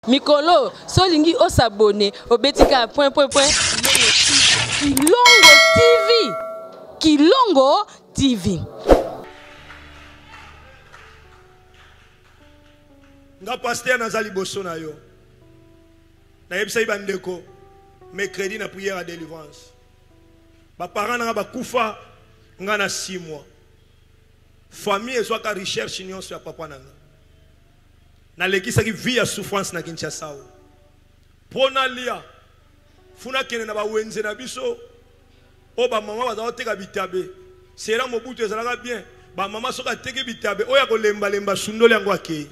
Mikolo, solingi o s'abonner au betika point. Kilongo TV. Kilongo TV. Nga pasteur nazali boso na yo. Na yebisa ibandeko mercredi na prière à délivrance. Ba parents na ba kufa nga na 6 mois. Famille ezwa ka recherche nyonso ya papa nanga. Na lekisa ki vie ya souffrance na Kinshasa. Pona lia funa kene na ba wenze na biso. O ba mama baza oteka bitabe. Sera mobutu ezalaka bien. Ba mama soka teke bitabe oya ko lemba sundole yango akei.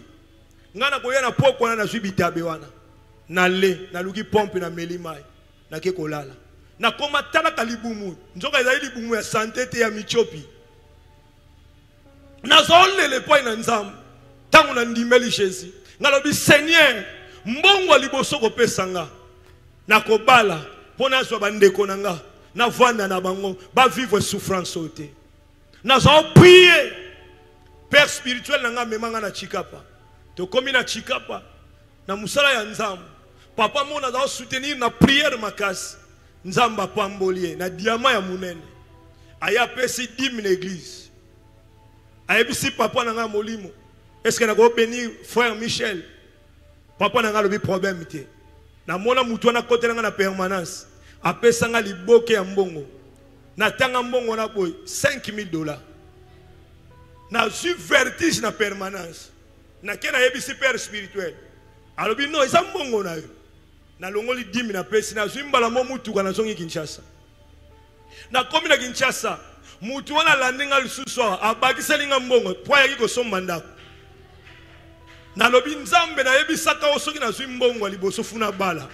Ngana koya na poko na zwi bitabe wana. Na le na luki pompe na melimai na ke kolala. Na koma tala kalibumu. Nzoka ezali libumu ya santé te ya michopi. Na zole le point na nzambe. Tangu na ndimeli Jésus. Ngalobi Seigneur, mbongo liboso ko pesanga. Na kobala pona zwa bandeko nanga. Na vanda na bango ba vivre souffrance ote. Na zo prier. Père spirituel nanga memanga na chikapa. To komi na chikapa na musala ya nzambe. Papa mona za soutenir na prière makasi. Nzamba pambolie na diama ya munene. Aya pesi 10 000 église. Aya bisi papa nanga molimo. Est-ce que na go bénir frère Michel? Papa nanga lobi problème te. Na mona mutu na kote nanga na permanence. Apesa nga liboke ya mbongo. Na tanga mbongo na boy $5,000. Na su vertige na permanence. Na kena yebisi père spirituel. Alobi no isa mbongo na yo. Na longoli 10 000 na pesi na zwimbala mo mutu kana zongi Kinshasa. Na komi na Kinshasa, mutu wana landinga lisusu abakiseli nga mbongo po ya kiko somba ndako. Na lobi nzambe na yebisaka osoki na zwi mbongo liboso funa bala.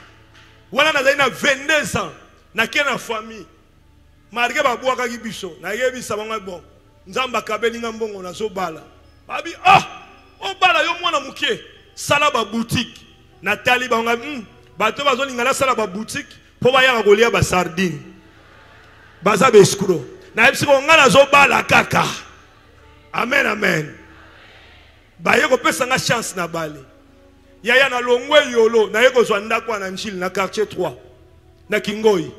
Wana na zaina 22 ans na kena famille. Marike babwaka kibiso na yebisa banga bon. Nzamba akabeli nga mbongo na zo bala. Babi o bala yo mwana muke sala ba boutique na tali banga bato bazolinga na sala ba boutique po bayaka kolia ba sardine baza beskuro na yebisi ko ngana zo bala kaka. Amen amen. Baye ko pesa nga chance na bale yaya na longwe yolo na yeko zwa ndako na Njili na quartier 3 na Kingoi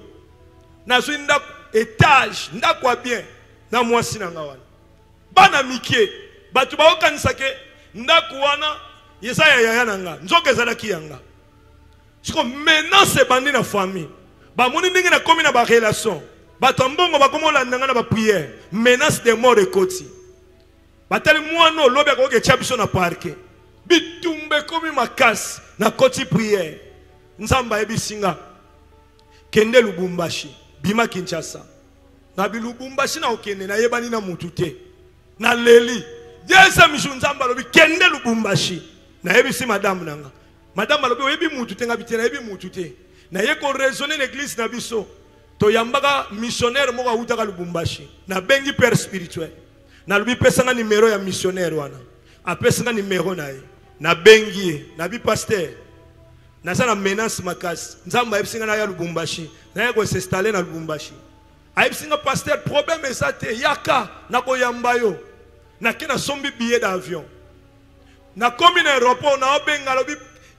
na zwi ndako étage ndako bien na mwasi na nga wana bana mikie batu ba okanisa ke ndako wana yesaya yaya nanga nzoka ezalaki yanga siko menace bandi na famille ba moni ndenge na komi na ba relation bato mbongo bakomola ndanga na ba prière menace de mort ekoti batali mwana lobi akoke chabiso na parke bitumbe komi makasi na koti prière nzamba yebisinga kende Lubumbashi bima Kinshasa na bilubumbashi na okende na yebani na mutu te na leli Yesa mishunzamba lobi kende Lubumbashi na yebisi madame nanga madame lobi oyebi mutu te ngabite na yebi mutu te na yeko raisonner l'église na biso to yambaka missionnaire moko utaka Lubumbashi na bengi père spirituel na lobi pesanga numéro ya missionnaire wana apesanga numéro na ye na bengi na bi pasteur na sana menace makasi nzamba yebisinga na ya Lubumbashi na yeko s'installer na Lubumbashi ayebisinga pasteur problème ezate yaka na koyamba yo na kena sombi billet d'avion na komi na aéroport na obenga lobi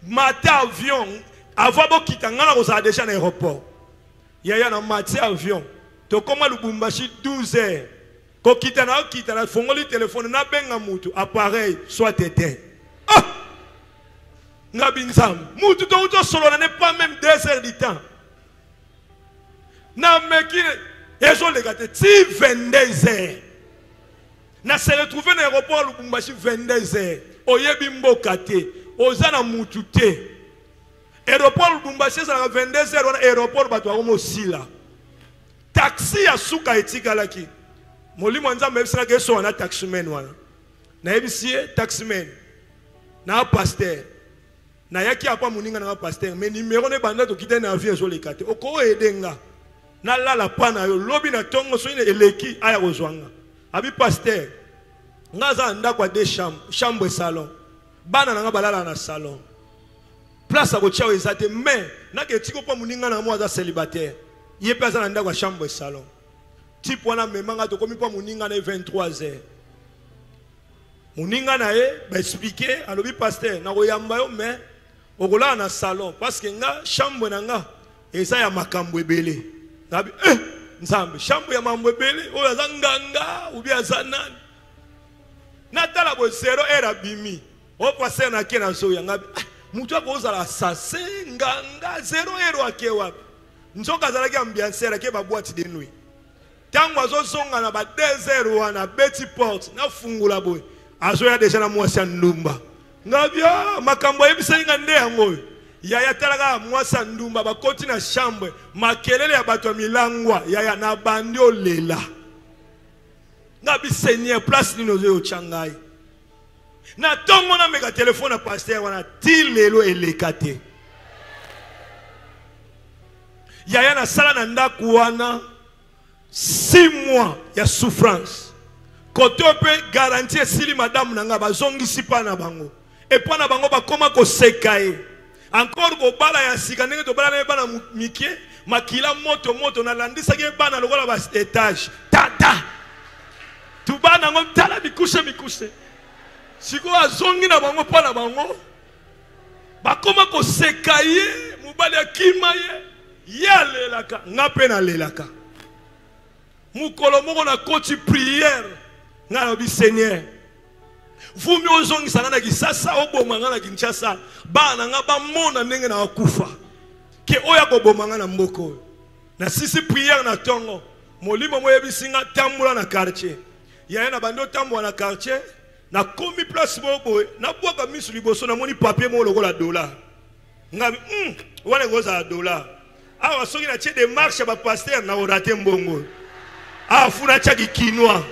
mate avion avant bokita ngana ko sa déjà na aéroport yaya na mate avion to koma Lubumbashi 12 heures ko kita na fongoli téléphone na benga mutu appareil soit éteint ngabi nzam mutu to solo na n'est pas même 2 heures du temps na meki ezo legate ti 22 heures na se retrouver na aéroport Lubumbashi 22 heures oyebi mboka te ozana mutu te aéroport Lubumbashi za 22 heures wana aéroport bato akomo sila taxi ya suka etikalaki molimo nzambe ebisaka keso wana taximan wana na ebisie taximan na pasteur na yaki apa muninga na pasteur mais numéro ne banda to kita na avion zo lekate oko edenga na lala pana yo lobi na tongo so ine eleki aya kozwanga abi pasteur ngaza ndako de chambre salon bana nga balala na salon place ko chao ezate mais na ke tiko pa muninga na mo aza célibataire ye pesa na ndako chambre salon type wana memanga to komi pa muninga na 23 heures muninga na ye ba expliquer alobi pasteur na ko yamba yo mais okola na salon parce que nga chambre na nga eza ya makambo ebele ngabi nzambe chambre ya mambo ebele oyo aza nganga ou bien aza nani natala bo 0 heure abimi o passer na ke na so ya ngabi mutu akozala assassin nganga 0 heure ake wapi nzoka azalaki ambianceur ake ba boîte de nuit tango azozonga na ba 2 heures wana beti porte na fungula boy azoya deja na mwasi ya ndumba ngabia makambo yebisenga nde yango yaya talaka mwasi ya ndumba bakoti na chambre makelele ya bato ya milangwa yaya na bandi olela ngabi seigneur place nino zo changai na tongo na meka telefone na pasteur wana ti lelo elekate yaya na sala na ndaku wana 6 mois ya souffrance kote pe garantie sili madame nanga bazongisi pa na bango et pa na bango bakoma ko sekaye encore ko bala ya sika ndenge to bala na bana mikie makila moto na landisa ke bana lokola ba étage tata tu bana ngom tala mikushe siko azongi na bango pa na bango bakoma ko sekaye mubali akimaye yalelaka ngape na lelaka mukolo moko na koti prière ngana bi seigneur vumi ozongi sana na kisasa oboma ngana Kinshasa bana nga ba mona ndenge na wakufa ke oya ko boma ngana mboko na sisi prière na tongo molimo moye bisinga tambula na quartier ya na bando tambula na quartier na komi place bobo na bwaka misu liboso na moni papier mo lokola dollar ngabi wana goza dollar awa soki na tie démarche ba pasteur na orate mbongo funa chaki kinwa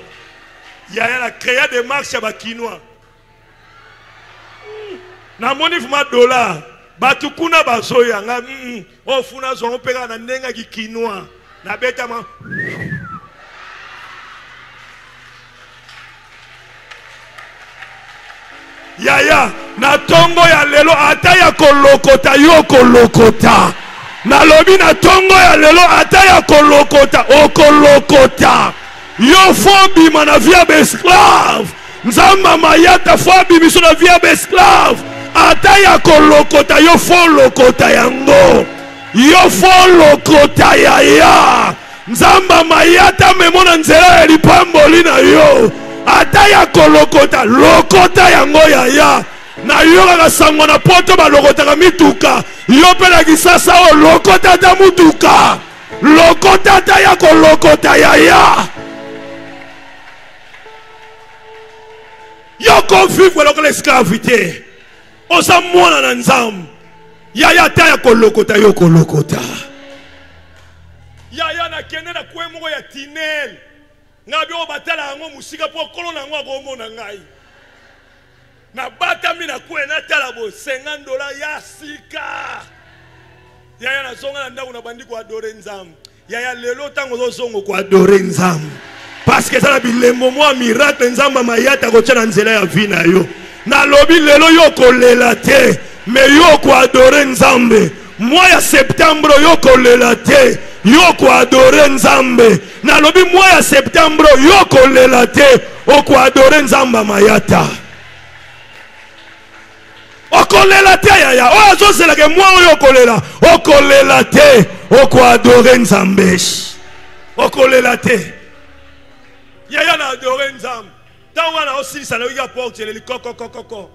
yaya na créa des marches ba kinwa na moni fuma dollar batukuna basoya nga funa zo peka na ndenga ki kinwa na beta ma yaya na tongo ya lelo ata ya kolokota yo kolokota na lobi na tongo ya lelo ata ya kolokota okolokota yo fobi mana via esclave nzamba mayata fobi miso na via esclave ata ya kolokota yo folokota yango yo folokota ya nzamba mayata memona nzela ya lipamboli na yo ata ya kolokota lokota yango ya na yo kaka sango na poto balokotaka mituka yo pe na kisasa o lokota ta mutuka lokota ta ya kolokota ya yo ko vivre lokola esclavité osa mwana na nzambe yaya ta ya kolokota yo kolokota yaya na kende na kwe moko ya tinel ngabi o batala yango musika po kolo na ngo akomona ngai na batami na kwe na tala bo $50 ya sika yaya na zonga na ndako na bandi ko adore nzambe yaya lelo tango zo zongo ko adore nzambe parce que ça na bilembo mo miracle nzamba mayata ko tshana nzela ya vie na yo na lobi lelo yo kolela te me yo ko adore nzambe mois ya septembre yo kolela te yo ko adore nzambe na lobi mois ya septembre yo kolela te o ko adore nzamba mayata okolela te yaya o azosela ke mwa oyo okolela te oko adore nzambe okolela te yaya na adore nzambe tango na osilisa na wika porte le koko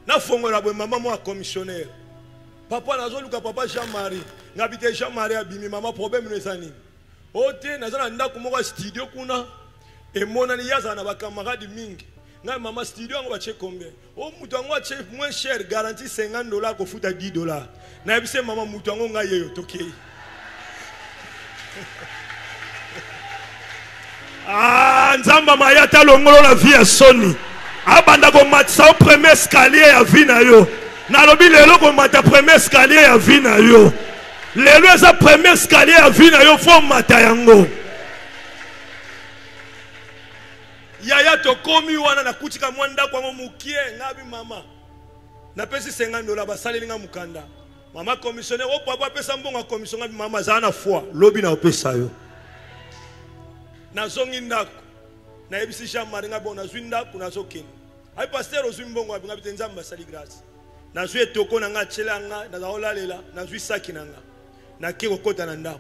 na fongola bwe mama mo commissionnaire papa nazoluka papa Jean-Marie ngabite Jean-Marie abimi mama problème nezani ote nazana ndako moko studio kuna emonani yaza na bakamarade mingi nga mama studio yango bache combien o mutu yango ache moins cher garantie $50 ko futa $10 na yebise mama mutu yango nga yeyo tokei nzamba mayata longolo la vie ya soni abanda ko matisa au premier escalier ya vie na yo na lobi lelo ko mata premier escalier ya vie na yo lelo eza premier escalier ya vie na yo fo mata yango yaya tokomi wana na kutika mwanda kwa mukie ngabi mama na pesi $50 basaleli nga mukanda mama commissionnaire o papa pesa mbonga commission ngabi mama zana foi lobi na opesa yo na zongi ndako na ebisi Jean-Marie ngabi na zwinda kuna zokeni ai pasteur ozwi mbongo ngabi nzamba basali grâce nazwi etoko na nga tselanga nazolalela nazwi saki na nga nake kokota na ndako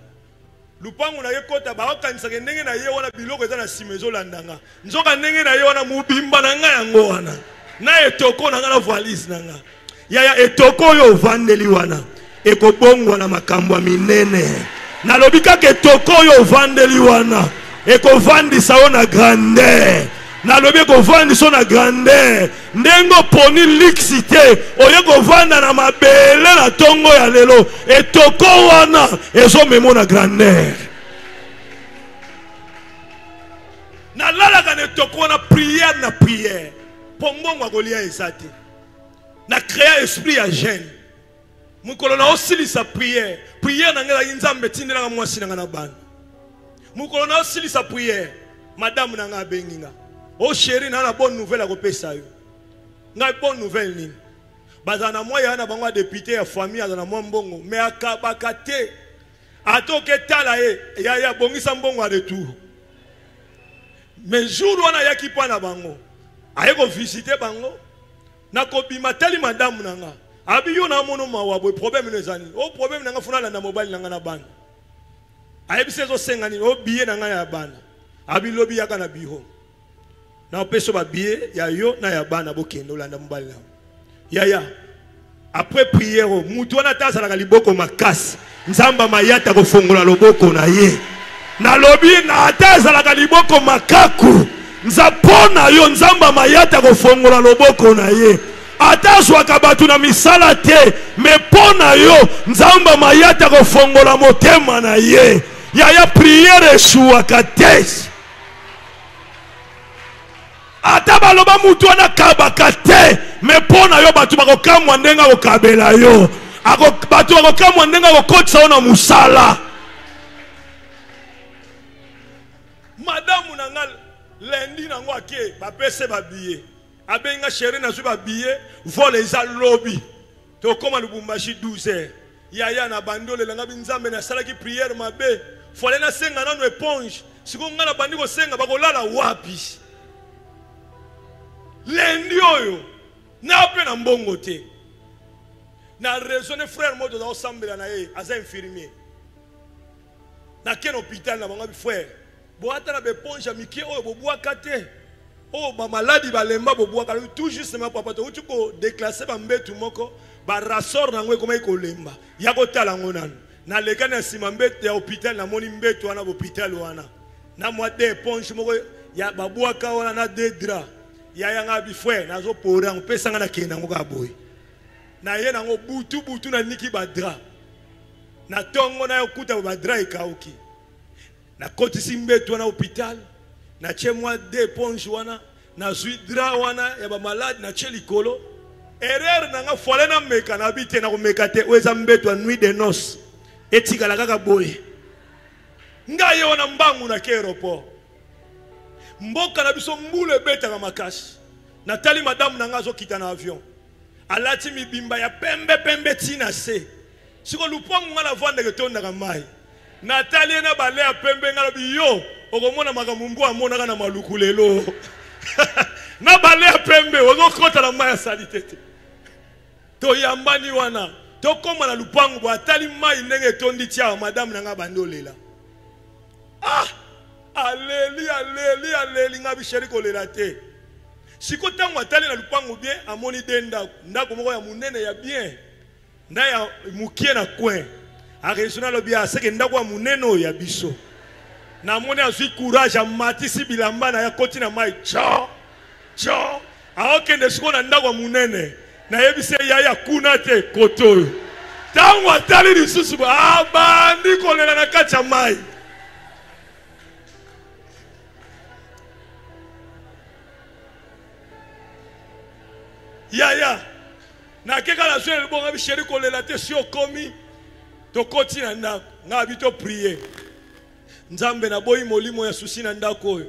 lupango na ye kota baokanisaka ndenge na ye wana biloko eza na nsima ezolandanga nzoka ndenge na ye wana mobimba na nga yango wana na etoko na nga na valise na nga yaya etoko oyo ovandeli wana ekobongwa na makambo ya minene nalobi kaka etoko oyo ovandeli wana ekovandisa yo na grandeur nalobi ekovandisa yo na grandeur ndenge oponi liksi te oye kovanda na mabele na tongo ya lelo etoko wana ezomemo na grandeur nalalaka na etoko wana prière na prière mpo mbongo akolia eza te na créa esprit ya jeune mukolo na osilisa prière prière na ngela nzambe tindelanga mwasi na nga na bana mukolo na osilisa prière madame na nga abengi nga o chéri na bonne nouvelle akopesa yo nga bonne nouvelle nini bazana na moya na bango député ya famille azana mwa mbongo mais akabaka te atoke tala ye ya bongisa mbongo a retour mais jour wana yaki pa na bango aye ko visiter bango na kobima tali madame na nga abi yo na mono mawa boy problème nezani o problème na nga funa landa mobile na nga na bana aye bisezo sengani o billet na nga ya bana abi lobi yaka na biho na peso ba billet ya yo na ya bana bokendo landa mobile na yaya après prière mutu wana tazala ka liboko makasi nzamba mayata ko fongola loboko na ye na lobi na tazala ka liboko makaku nzapona yo nzamba mayata ko fongola loboko na ye atazwaka batu na misala te me pona yo nzamba mayata ko fongola motema na ye yaya prière eshuaka te ata baloba mutu wana kabaka te me pona yo batu bakokamwa ndenga kokabela yo batu bakokamwa ndenga kokotisa yo na musala madamu na nga lendi nango ake bapese babiye abenga chéri nazwi babiye vole eza lobi tokoma Lubumbashi 12h yaya na bandolela nga binzambe nasalaki prière mabe fole nasenga nano éponge siko nga na bandi kosenga bakolala wapi lendi oyo na pe na mbongo te na raisonner frère moto za osambela na ye aza infirmier na ken hôpital na bango frère bo ata na beponge ya mike oyo bobwaka te oh ba maladi balemba bobwaka tout justement papa to uti ko déclasser ba mbetu moko ba rasor na ngwe koma ikolemba ya kotala ngonana na leka na sima mbetu ya hôpital na moni mbetu wana hôpital wana na mwa de ponche moko ya babwaka wana na de dra ya yanga bi frère nazo pora mpesa nga na kenda ngoka boy na ye nango butu na niki ba dra na tongo na yokuta ba dra ikauki na kotisi mbetu wana hôpital na chemwa de ponche wana na zuidra wana ya ba malade na chelikolo erreur na nga fole na meka na bite na komeka te weza mbetu wa nuit de noces etika la kaka boye nga ye wana mbangu na ke aéroport mboka na biso mbule beta na makasi na tali madame na nga zo kita na avion alati mibimba ya pembe tina se siko lupangu nga na vanda ke tonda ka mai natali na bale ya pembe nga lobi yo okomona makamumbu amonaka na maluku lelo na bale ya pembe ozokota na mai ya salitete to yambani wana to koma na lupangu bo atali mai ndenge tondi tia madame na nga bandolela aleli nga bisheri kolela te siko tango atali na lupangu bien amoni denda ndako moko ya munene ya bien nda ya mukie na coin aresona lobi aseke ndako ya munene ya biso na moni azwi courage amatisi bilamba na ya koti na mai cho aokende siko na ndako ya munene na yebise ya kuna te koto tango atali lisusu abandi kolela na kati ya mai ya na keka la soeur bonga bisheri kolela te si okomi to koti na ndako nga bito prier nzambe na boyi molimo ya susi na ndako oyo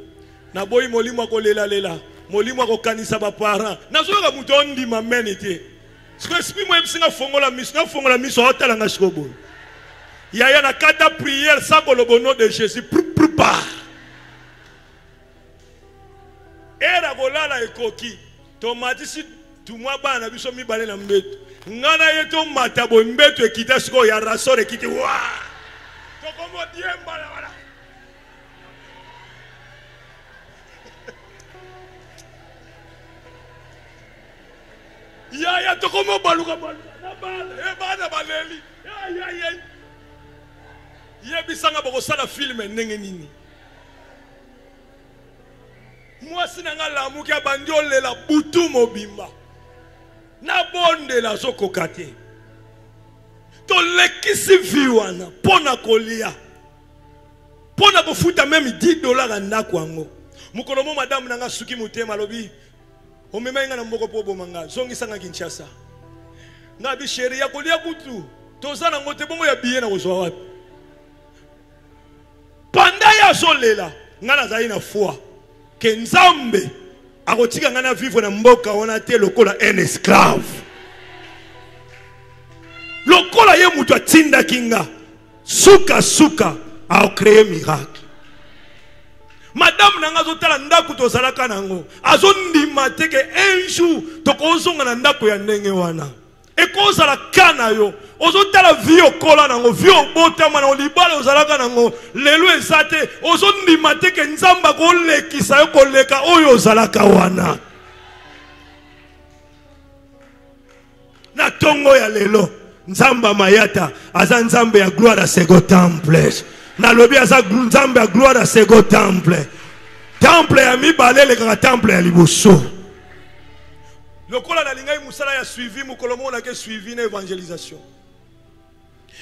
na boyi molimo kolela molimo kokanisa ba parents nazoka muto ondima meni te siko esprit mo ebisinga fongola miso otala nga sikobo ya na kata prière sa kolobo nom de Jésus pa era kolala ekoki tomatisi tumwa bana biso mibale na mbeto ngana yeto matabo mbeto ekita siko ya rasor ekiti wa tokomo diemba la wala ya tokomo baluka na bana baleli ya yebisanga bokosala filme ndenge nini mwasi nanga lamuki abandi olela butu mobimba na bondela azokoka te tolekisi vi wana mpo na kolia mpo na kofuta meme $10 ndako yango mokolo mo madamu nanga suki motema alobi omemai nga na mboko mpo oboma nga zongisanga Kinshasa nga bi sheri ya kolia butu toza nango te bongo ya biye na kozwa wapi panda ya azolela nga nazali na foi ke Nzambe akotika nga na vivre na mboka wana te lokola un esclave lokola ye mutu atindaki nga suka aocreye miracle madame nanga azotala ndako tozalaka nango azondima te ke un jour tokozonga na ndako ya ndenge wana ekozala kana yo ozotala vi okola nango vi obotama na libala ozalaka nango lelo eza te ozondima te ke Nzambe akolekisa yo koleka oyo ozalaka wana na tongo ya lelo Nzambe mayata aza Nzambe ya gloire à second temple na lobi aza Nzambe ya gloire à second temple ya mibale lekaka temple ya liboso lokola na lingai musala ya suivi mokolo mona ke suivi na evangelisation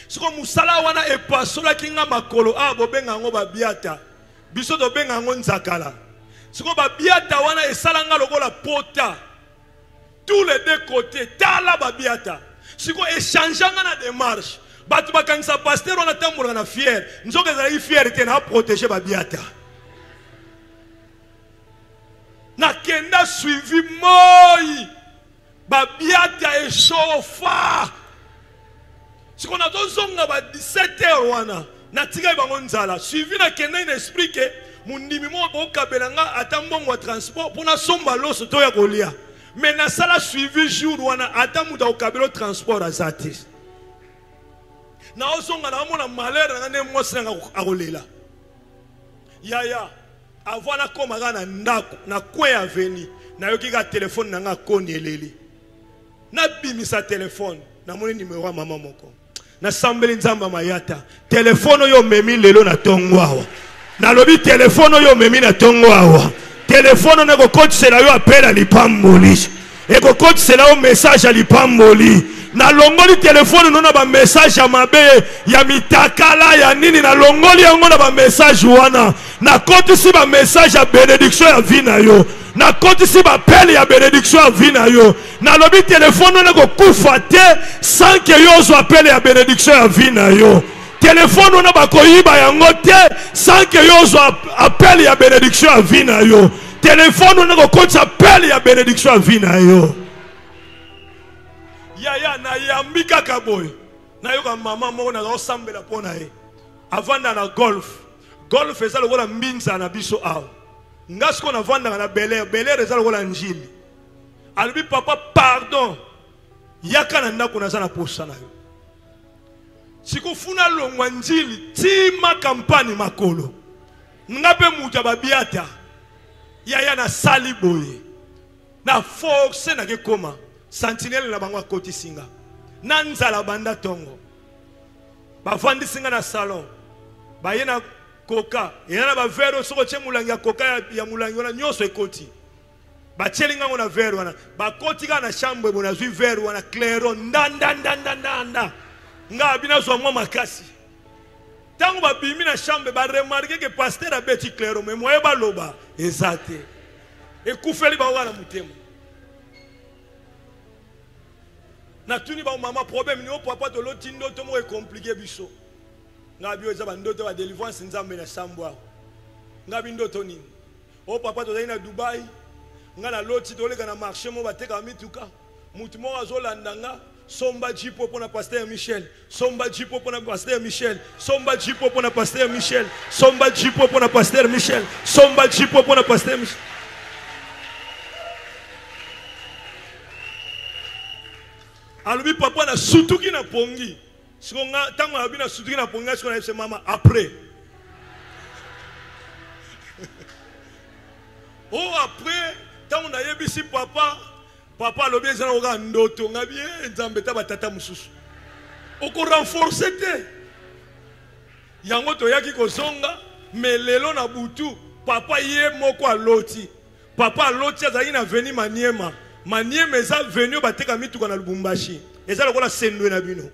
siko musala wana epasola kinga makolo bobenga ngo babiata biso to benga ngo nzakala siko babiata wana esala nga lokola pota tous les deux côtés tala babiata siko échangeanga na démarche batu bakanisa pasteur wana tambola na fier nzoka ezali fier te na protéger babiata na kenda suivi moi babiata eshofa siko na tozonga ba 17h wana na tika bango nzala suivi na kenda ina esprit ke mundimi mo okabela nga ata mbongo wa transport pona somba loso to ya kolia mais na sala suivi jour wana ata muta okabelo transport azati na ozonga na mona malheur na ne mwasi nga akolela yaya avana koma na ndako na kwe aveni na yoki ka telefone na nga koni eleli na bimisa telefone na moni numéro ya mama moko na sambeli Nzambe mayata telefone yo memi lelo na tongo awa na lobi telefone yo memi na tongo awa telefone na ko kotsela yo appel à lipamboli e ko kotsela yo message à lipamboli na longoli telefone nona ba message ya mabe ya mitakala ya nini na longoli yango na ba message wana na kotisi ba message ya bénédiction ya vie na yo na kotisi ba appel ya bénédiction ya vie na yo na lobi telefone na ko kufa te sans que yo zo appel ya bénédiction ya vie na yo telefone na ba koyiba yango te sans que yo zo appel ya bénédiction ya vie na yo telefone na ko kotisa appel ya bénédiction ya vie na yo yaya na yambika kaboy na yoka mama moko na osambela pona ye avanda na golf eza lokola mbinza na biso awa ngasko na vanda na Bel-Air eza lokola njili alobi papa pardon yaka na ndako naza na posa na yo sikufuna longwa njili tima kampani makolo ngape muta babiata yaya na sali boye na force na ke koma sentinelle na bango akoti singa na nzala banda tongo bavandi singa na salon baye na koka yana ba verre soko che mulangi ya koka ya mulangi wana nyoso ekoti bachelinga ngona verre wana bakoti ka na chambre bona zwi verre wana clairon ndanda nga bina zo mwa makasi tango babimi na chambre ba remarquer que pasteur a beti clairon mais moye ba loba ezate ekufeli ba wana mutema na tuni ba mama problème ni o papa to lotindo to mo e compliqué biso ngabi oza ba ndoto ba délivrance Nzambe na sambwa ngabi ndoto nini o papa to na Dubai ngana loti to leka na marché mo bateka mituka mutu mo azolanda nga somba jipo pona pasteur Michel somba jipo pona pasteur Michel somba jipo pona pasteur Michel somba jipo pona pasteur Michel somba jipo pona pasteur Michel alobi papa na sutuki na pongi. Sikonga tango alobi na sutuki na pongi sikona yebisa mama après. Oh après tango na yebisi papa alobi ezana oka ndoto ngabi nzambe ta batata mususu. Oko renforcer te. Yango to yaki kozonga mais lelo na butu papa ye moko aloti. Papa aloti azali na veni Maniema. Maniema eza venu bateka mituka na Lubumbashi. Eza lokola sendwe na bino.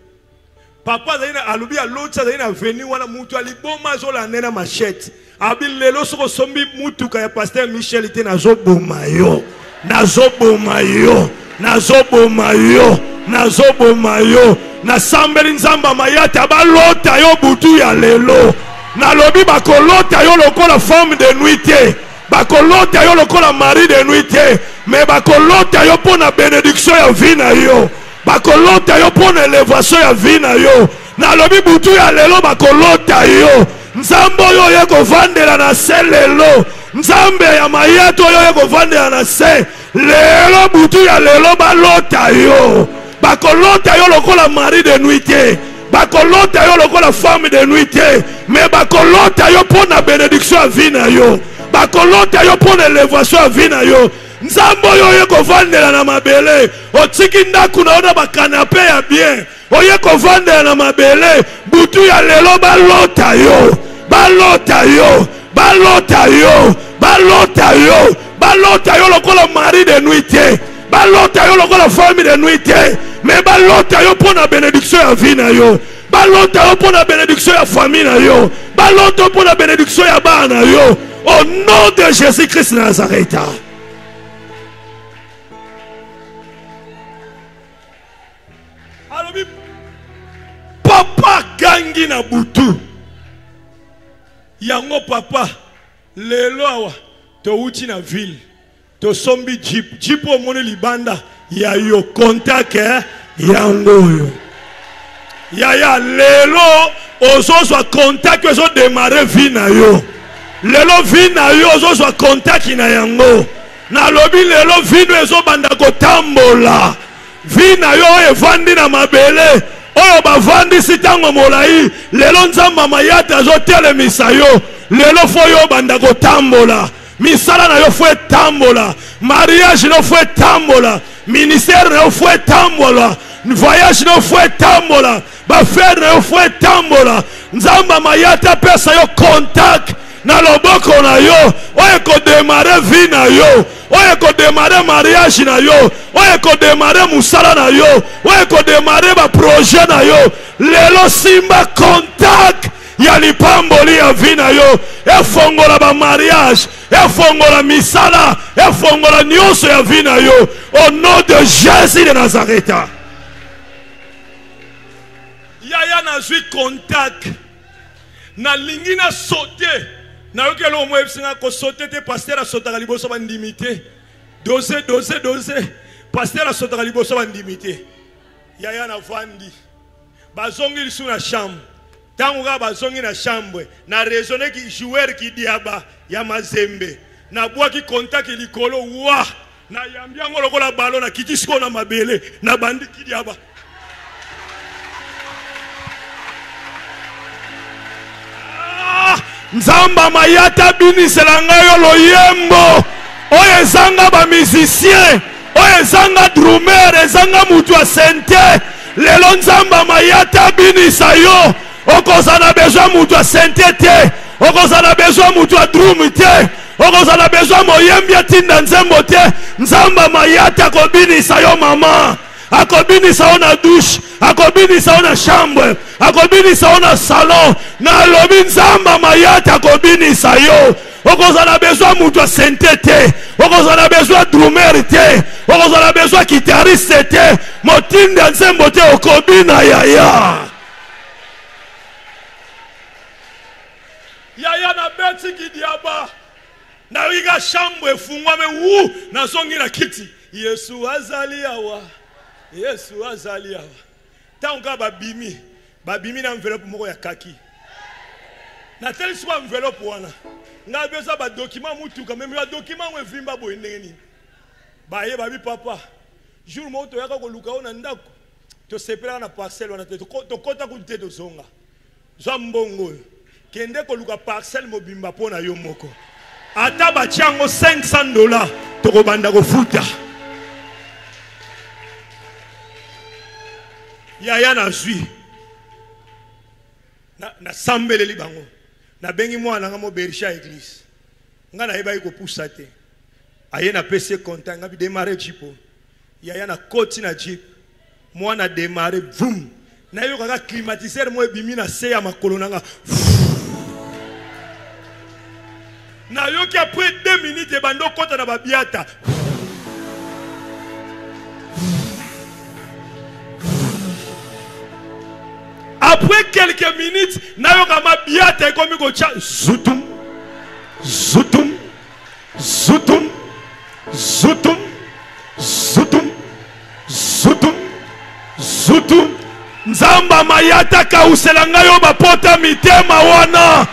Papa azali na alubi aloti azali na veni wana mutu aliboma zola nena machette. Abi lelo soko sombi mutuka ya pasteur Michel ite nazoboma yo. Nazoboma yo. Nazoboma yo. Nazoboma yo. Na sambeli nzamba mayata balota yo butu ya lelo. Na lobi bakolota yo lokola femme de nuit te. Bakolota yo lokola mari de nuit te. Mais bakolota yo pona bénédiction ya vie na yo. Bakolota yo pona élévation ya vie na yo. Na lobi butu ya lelo bakolota yo. Nzambo yo ye kovandela na se lelo. Nzambe ya mayato yo ye kovandela na se. Lelo butu ya lelo balota yo. Bakolota yo lokola mari de nuit te. Bakolota yo lokola femme de nuit te. Mais bakolota yo pona bénédiction ya vie na yo. Bakolota yo pona élévation ya vie na yo. Nzambo yo ye kovandela na mabele. Otiki ndaku na ona bakanape ya bien. Oye kovandela na mabele. Butu ya lelo balota yo. Balota yo. Balota yo. Balota yo. Balota yo lokola mari de nuit te. Balota yo lokola femme de nuit te. Mais balota yo pona bénédiction ya vie na yo. Balota yo pona bénédiction ya famille na yo. Balota yo pona bénédiction ya bana yo. Au nom de Jésus-Christ de Nazareth. Alobi papa gangi na butu. Yango papa lelo awa to uchi na ville. To sombi jeep. Jeep o mone libanda. Ya yo contact yango yo. Ya lelo ozo contact ozo démarrer vie na yo. Lelo vie na yo ozo contact na yango. Na lobi lelo vie no ezo banda kotambola. Vie na yo evandi na mabele. Oyo bavandi sitango molai. Lelo nzamba mayata zo telemisa yo. Lelo fo yo banda kotambola. Misala na yo fue tambola. Mariage no fue tambola. Ministère na yo fue tambola. Voyage no fue tambola. Bafere na yo fue tambola. Nzamba mayata pesa yo contact na loboko na yo. Oye ko démarrer vie na yo. Oye ko démarrer mariage na yo. Oye ko démarrer musala na yo. Oye ko démarrer ba projet na yo. Lelo simba contact ya lipamboli ya vie na yo. Efongola ba mariage. Efongola misala. Efongola nyonso ya vie na yo. Au nom de Jésus de Nazareth. Yaya na zui contact. Na lingi na sauter. Na yoke lo mo ebsinga ko sauter te pasteur a sotaka liboso bandimité. Dose. Pasteur a sotaka liboso bandimité. Yaya na vandi. Bazongi lisu na chambre. Tango ga bazongi na chambre. Na raisonner ki joueur ki diaba ya mazembe. Na bwa ki contact likolo wa. Na yambia ngolo kola balo na kitisiko na mabele. Na bandi ki diaba. Nzamba mayata binisela ngayo loyembo. Oye zanga ba musicien. Oye zanga drummer. Zanga mutu a sente. Lelo nzamba mayata binisa yo. Okoza na besoin mutu a sente te. Okoza na besoin mutu a drum te. Okoza na besoin moyembi a tinda nzembo te. Nzamba mayata ko binisa yo mama. Akobinisa ona douche. Akobinisa ona chambre. Akobinisa ona salon. Na lobi nzamba mayata akobinisa yo. Okozala besoin mutu a sente te. Okozala besoin drummer te. Okozala besoin guitariste te. Motinda nzembo te okobina yaya. Yaya na beti kidiaba. Na wiga chambre efungwa me wu. Na songi na kiti. Yesu azali awa. Yesu azali awa. Tango babimi na enveloppe moko ya kaki. Na tel soit enveloppe wana. Nga beza ba document mutuka même ba document we vimba bo ndenge ni. Ba ye babi papa. Jour moto yaka ko luka ona ndako. to sepela na parcelle wana te to kota ku te to zonga zwa mbongo kende ko luka parcelle mobimba pona yo moko ata ba tiango $500 to ko banda ko futa ya na zwi na sambeleli bango na bengi mwana nga mo berisha église nga na yeba ko pusa te aye na PC contact nga bi démarrer jipo ya na koti na jeep mwana démarrer vroom na yo kaka climatiseur mo ebimi na se ya makolo nanga na yo ki après 2 minutes e bando kota na babiata après quelques minutes na yo kama biata ekomi ko cha zutum zutum zutum zutum zutum zutum zutum nzamba mayata kausela ngayo bapota mitema wana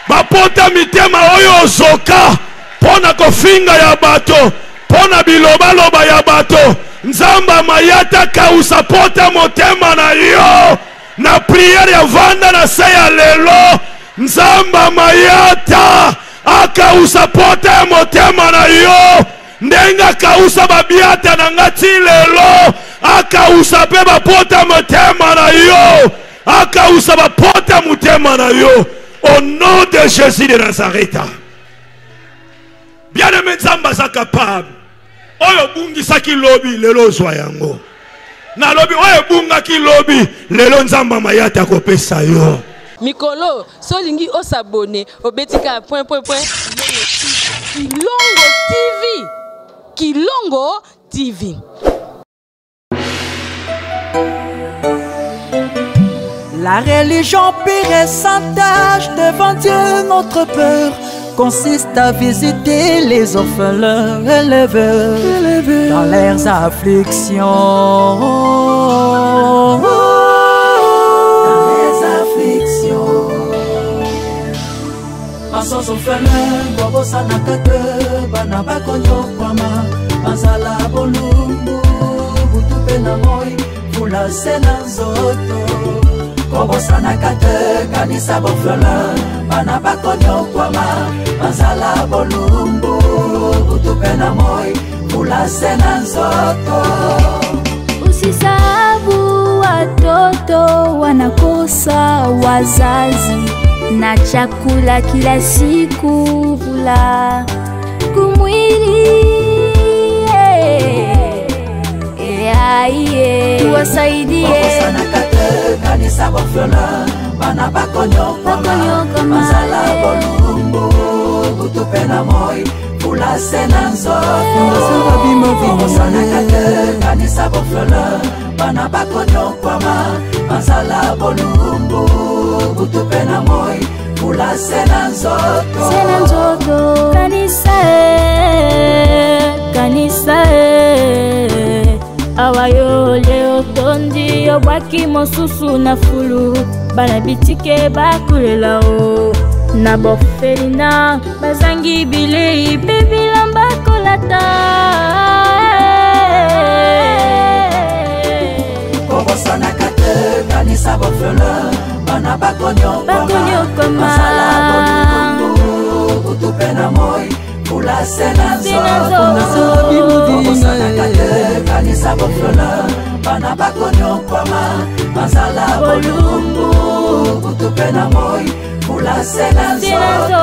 bapota mitema oyo zoka pona kofinga ya bato pona bilobaloba ya bato nzamba mayata kausa pota motema na yo na priere ya vanda na se ya lelo nzamba mayata akausa pota motema na yo ndenga kausa babiata na ngati lelo akausa pe bapota motema na yo akausa bapota motema na yo au nom de Jésus de Nazareth. Bien-aimé nzamba za capable oyo bungi saki lobi lelo zwa yango na lobi oyo bunga ki lobi lelo nzamba mayata ko pesa yo mikolo solingi osabone obetika ... Kilongo TV. La religion pure et sans tâche devant Dieu, notre peur consiste à visiter les orphelins élevés dans leurs afflictions. Dans les afflictions. Passos orphelins, bobo sanakate, banabako nyokwama, mazala bolumbu, butupe na moi, fula sena zoto. Bobo sanakate, kanisa boflala, banabako nyokwama, mazala bolumbu, butupe na moi, fula sena zoto. Usisabu watoto wanakosa wazazi na chakula kila siku vula kumwili tuwasaidie kanisa boflola bana bakonyokoma mazala bolumbu butupe na moi vula sena nzoto kanisa boflola bana bakonyokoma mazala bolumbu butupe na moi vula sena nzoto kanisa awayo leo tondi obwaki mosusu na fulu bana bitike bakulela o na bofelina bazangi bilei bebilamba kolata kobosana kate kanisa bofela bana bakonyokoma masala bolumbu butupe na moi vula sena nzoto kobosana kate kanisa bofela bana bakonyokoma masala bolumbu butupe na moi vula sena nzoto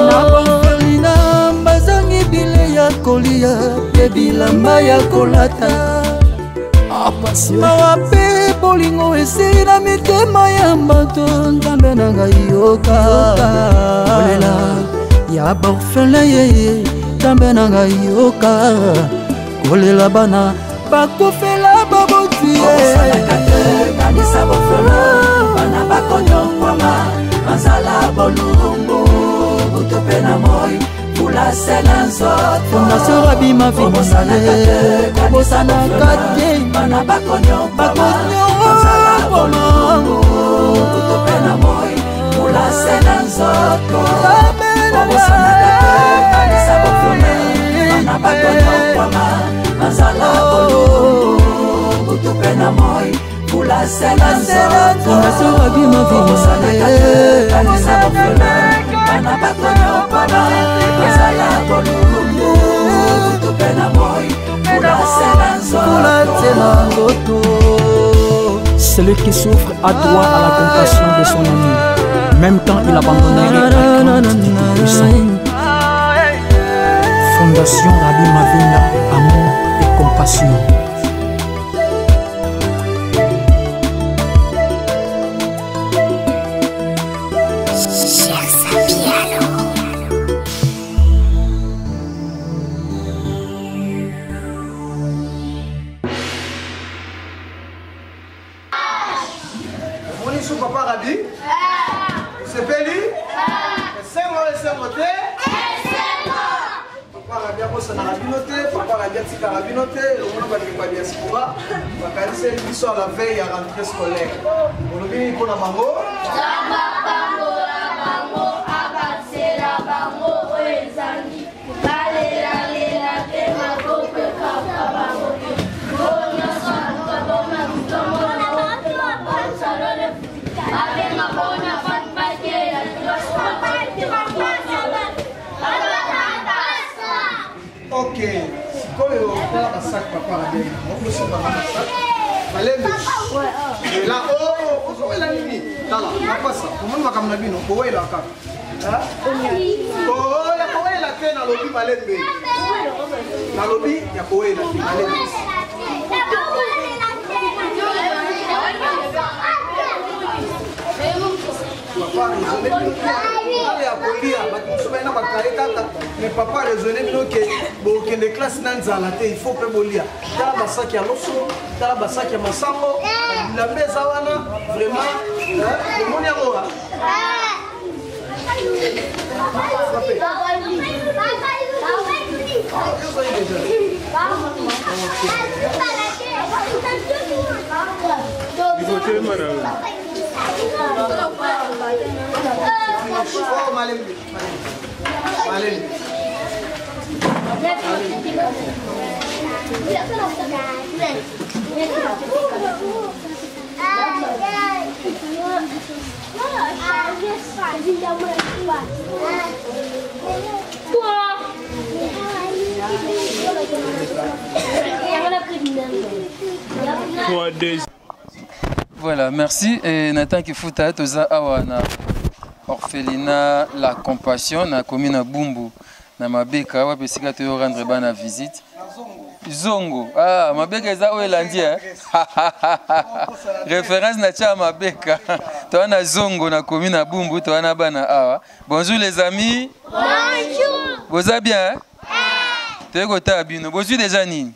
na bofelina bazangi bile ya kolia pe bilamba ya kolata mawa pe bolingo esi na mitema ya bato nzambe na ngai yoka kolela ya borfelin yeye nzambe na ngai yoka kolela bana bakofela baboti kanisa borfelin bana bakonyokwama mazala bolumbu butupe na moi vula sena nzoto fondation abima vimisale kobosana kate bana bakonyokama mazala bolumbu butupe na moi vula sena nzoto kobosana kate kanisa borfelin bana bakonyokwama mazala bolumbu butupe na moi Fondation Rabi Mavinga Celui qui souffre a droit à la compassion de son ami. Même quand il abandonnerait la crainte du Tout-Puissant. Fondation Rabi Mavinga, amour et compassion. Papa Rabi, c'est Peli, c'est moi, Papa Rabi a bossé dans la binote, Papa Rabi a tika la binote, le monde va dire pas bien si pour va cancer lui soit la veille à rentrée scolaire. On le dit pour la bango. Ok, quand on a un sac, papa a bien, on peut se faire un sac. Allez, là, oh, la ligne. Là, pas ça. Comment on va comme la bino? Oh, là, quand. Oh, la peine à l'objet, malembe. La lobby, il y a quoi là? Papa raisonné mais papa raisonné que les classes il faut que bolia tala basaki ya loso tala basaki ya masambo la mesa wana vraiment le monde yango Voilà, merci. Et Nathan Kifuta, Toza Awana, orphelinat, la compassion, na commune Bumbu, na Mabeka, wa pesika te rendre bana visite. Zongo, ah, Mabeka eza o elandi hein. Référence na cha Mabeka. Toi na Zongo na commune Bumbu, toi na bana awa. Bonjour les amis. Bonjour. Vous allez bien hein? Te ko ta bino. Bonjour déjà nini?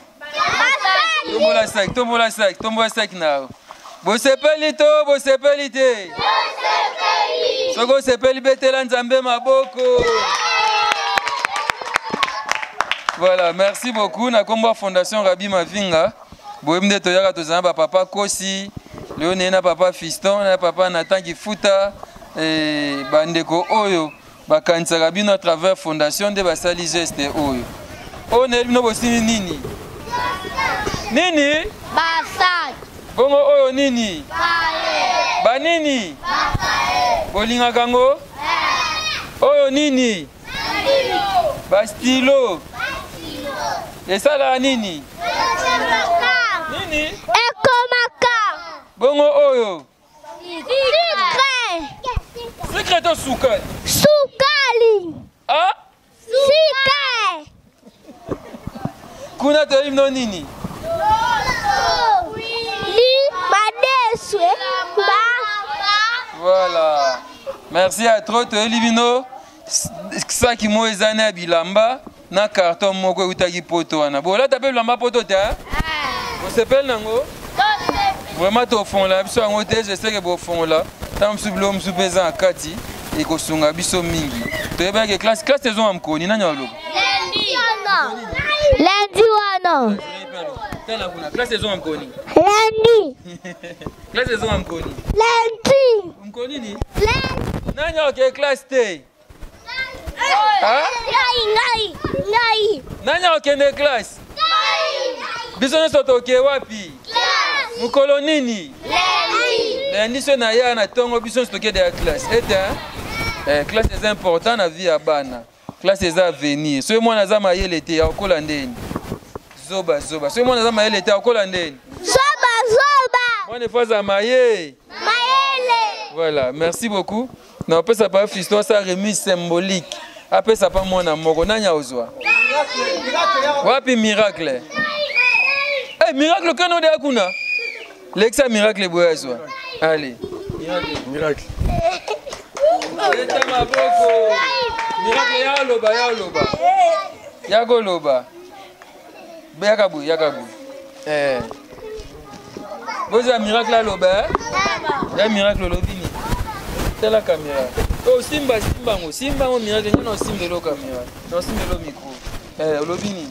Tombola sac now. Bosepelito, bosepelite. Soko sepeli betela nzambe maboko. Voilà, merci beaucoup. Na komba Fondation Rabi Mavinga. Boemde toyaka tozamba papa Kosi, Léonena papa Fiston, na papa Nathan Kifuta et bandeko oyo bakanisa Rabino à travers Fondation de basali geste oyo. On est no bosini nini? Nini? Basak. Bongo oyo nini? Bae. Banini? Bae. Bolinga kango? Oyo nini? Bastilo. Et ça là nini? Nini? Ekomaka. Bongo oyo? Sikre. Secret to sukali. Sukali. Ah? Sikre. Kuna to himno nini? Voilà. Merci à trop to elibino. Ça qui mo ezane à bilamba na carton moko utaki poto wana. Bon là t'appelles lamba poto ta? On s'appelle nango? Vraiment to fond là, biso ngo te, je sais que bo fond là. Tam sublo msupeza akati et ko sunga biso mingi. To yeba ke classe saison amkoni na nyalo. Lundi wana. Classe saison amkoni. Lundi. Classe saison amkoni. Lundi. Amkoni ni? Lundi. Nanya ke classe te. Ah? Ngai. Nanya okende classe. Ngai. Biso nyoso toke wapi? Classe. Mukolo nini? Lundi so na ya na tongo biso stocké de la classe. Et classe est important na vie ya bana. Classe est à venir. So moi naza mayele te ya kola ndeni. Zoba. So moi naza mayele te ya kola ndeni. Zoba. Moi ne faza maye. Mayele. Voilà, merci beaucoup. Na pesa pa fiston sa remise symbolique. Après ça pas mona moko nanya ozwa. Wapi miracle? Miracle kano de akuna. Lexa miracle boyazwa. Allez. Miracle. Eta maboko. Miracle ya loba. Yago loba. Yakabu. Boza miracle la loba. Ya miracle lobini. C'est la caméra. Oh Simba ngo miracle non Simba lo caméra. Non Simba lo micro. Lobini.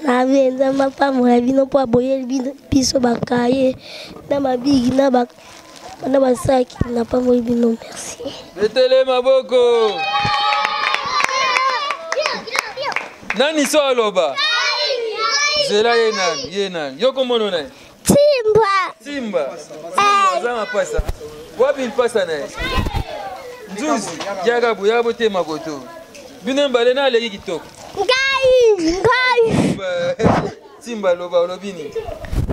Na venda mapa mravino po aboye biso bakaye na mabigi na basaki na pa bino merci. Betele maboko. Nani so aloba? Zela yenan. Yoko mono na. Simba. Zama pasa. Wapi pasa na. Nzuzi yabo te magoto. Bino mbale na leki kitoko. Ngai. Simba loba olobini.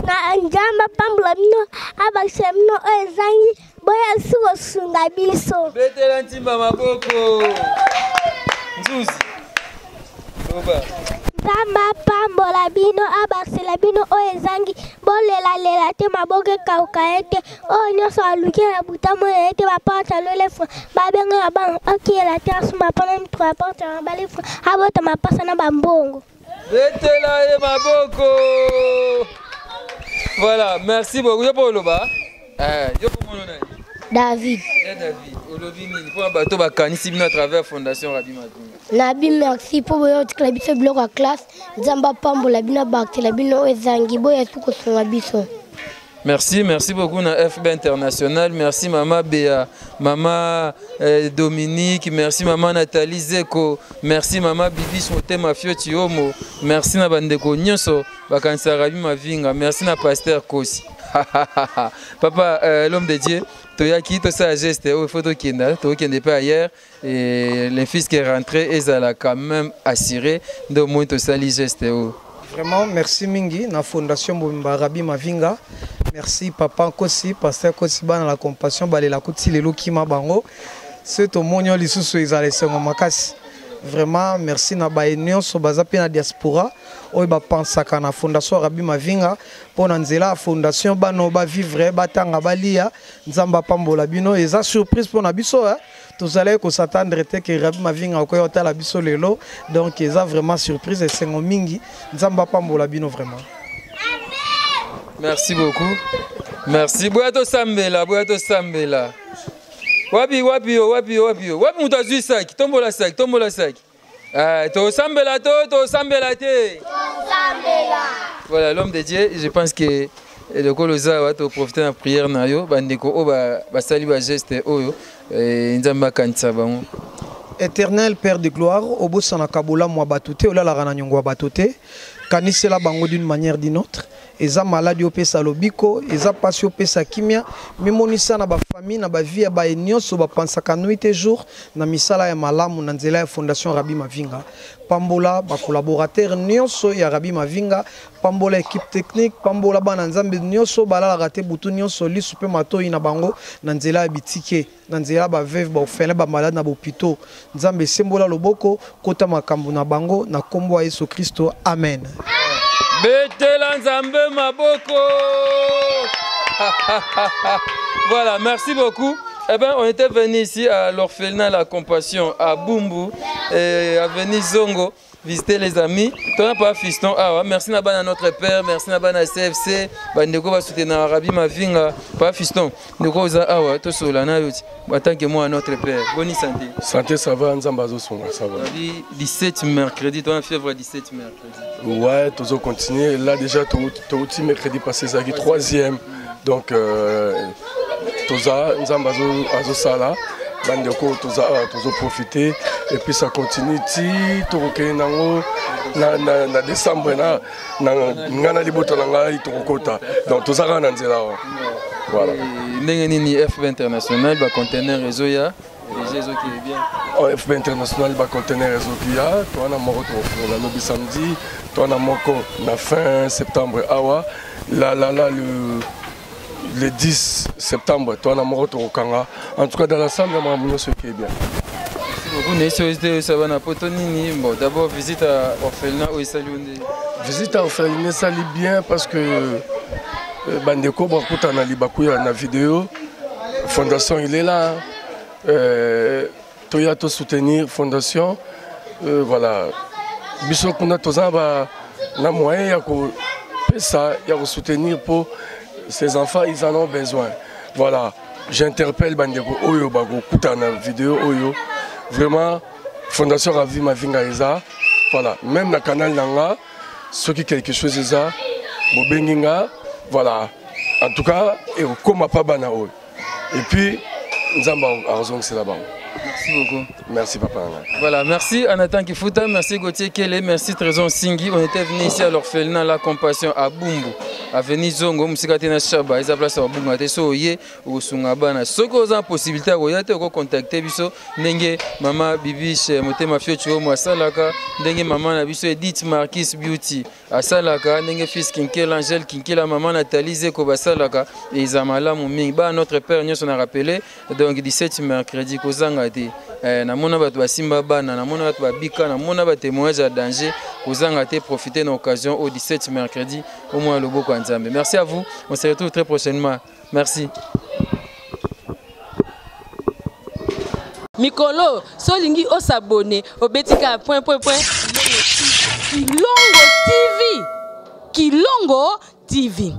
Na njamba pambula bino abasemno ezangi boya suko sunga biso. Betela ntimba maboko. Nzuzi. Loba. Njamba pambola bino abasela bino ezangi bolela te maboke kaukaete o nyoso aluki na butamo ete bapata lolefo babenga bang akela te asuma pana mtu apata na balefo abota mapasa na bambongo. Betela e maboko. Voilà, merci beaucoup. Yopo loba. Yopo mono na. David. Olobini pour bato bakanisi bino à travers Fondation Rabbi Mavinga. Nabi merci pour boyo tikla biso bloc à classe. Nzamba pambola bino baktela bino ezangi boya tuko songa biso. Merci beaucoup na FB International. Merci Maman Béa, Maman Dominique, merci Maman Nathalie Zeko, merci Maman Bibi Sote Mafio Tiomo, merci na bandeko nyonso bakanisa Rabbi Mavinga, merci na Pasteur Kosi. Papa, l'homme de Dieu, Toyaki, tout ça geste, il faut qu'il n'y ait pas ailleurs. Et les fils qui est rentré, ils ont quand même assuré de moins tout ça, les gestes. Vraiment, merci Mingi, la Fondation Rabbi Mavinga. Merci Papa Kosi, Pasteur Kosi, dans la compassion, la Kouti, les Lokima Bango. C'est au monde, les sous ils allaient se makasi. Vraiment, merci na baenio so bazapi na diaspora. Oyo ba pensaka na Fondation Rabbi Mavinga pour nzela fondation bano ba vivre batanga balia nzamba pambola bino eza surprise pour na biso tous allez ko s'attendre que Rabbi Mavinga ko yota la biso lelo donc eza vraiment surprise et sengo mingi nzamba pambola bino vraiment. Merci beaucoup. Merci Boyato Sambela. Wapi mutazui saki, tombola saki. To sambela te. Voilà, l'homme de Dieu, je pense que le Koloza va te profiter de la prière na yo, bandeko o ba sali ba geste oyo, nzamba kanisa bango. Éternel Père de gloire, obo sana kabola mwa batote, ola la rana nyongwa batote, kanisela bango d'une manière d'une autre. Eza maladi opesa lobiko, eza pasi opesa kimia, memonisa na ba famille na ba vie ba enyoso ba pensaka nuit et jour na misala ya malamu na nzela ya Fondation Rabbi Mavinga. Pambola ba collaborateur nyonso ya Rabbi Mavinga, pambola équipe technique, pambola bana nzambe nyonso balala rate butu nyonso li super matoi na bango na nzela ya bitike, na nzela ba veuve ba ofele ba malade na bopito. Nzambe sembola loboko kota makambu na bango na kombo ya Yesu Kristo. Amen. Betela nzambe maboko. Voilà, merci beaucoup. Eh bien, on était venu ici à l'orphelinat La Compassion à Bumbu et à venir Zongo visiter les amis. Ton pas fiston. Ah, merci à notre père, merci à CFC. Bandeko va soutenir Rabbi Mavinga. Pas fiston. Nous avons ah tout cela na yoti. Attends que moi notre père. Bonne santé. Santé ça va, nzambazo songa ça va. 17 mercredi, ton fièvre 17 mercredi. Ouais, toujours continuer. Là déjà tout mercredi passé ça qui 3e. Donc toza nzambazo azo sala. Bandeko toujours profiter et puis ça continue ti to nango na décembre na ngana libota na ngai tokokota donc tozaka na nzela voilà ndenge nini FB international ba conteneur réseau ya réseau qui est bien FB international ba conteneur réseau qui ya to na moko to la lobby samedi to na moko na fin septembre awa la le 10 septembre to na moko to kanga en tout cas dans l'ensemble ma munyo ce qui est bien. Bon, d'abord, visite à Orphelinat au Saliondi. Visite à Orphelinat, ça lit bien parce que Bandeko, Bakuta na Libakuya na vidéo, Fondation il est là, Toyato soutenir Fondation, voilà. Bisson Kuna Tozaba, na moyen il y a soutenir pour ces enfants, ils en ont besoin. Voilà, j'interpelle Bandeko Oyo Bago Kuta na vidéo Oyo. Vraiment, Fondation Ravi Mavinga Eza, voilà, même le canal Nanga, ceux qui quelque chose Eza, Bobenginga, voilà, en tout cas, et au Koma Pabanao. Et puis, Nzamba Arzong, c'est là-bas. Merci beaucoup. Merci papa. Voilà, merci Anatan Kifuta, merci Gauthier Kele, merci Trésor Singhi. On était venu ici à l'orphelinat La Compassion à Bumbu. Avenue Zongo, Moussikatina Chaba, ils appellent ça à Bumbu. Ils sont ici au Sungabana. Ce qui ont possibilité de contacter Biso, Nenge, Maman Bibiche, Motema Fiocho, Salaka, Nenge Maman Nabiso, Edith Marquis Beauty, à Salaka, Nenge Fils Kinkel, Angèle Kinkel, Maman Nathalie Zeko, Salaka, et Izamala Mouming. Notre père, nous a rappelé, donc 17 mercredi, Kozanga. Namona bato basimba bana namona bato babika namona ba témoignage à danger kozanga te profiter de l'occasion au 17 mercredi au moins le Boko Nzambe. Merci à vous, on se retrouve très prochainement. Merci. Mikolo solingi o s'abonner au betika Kilongo TV.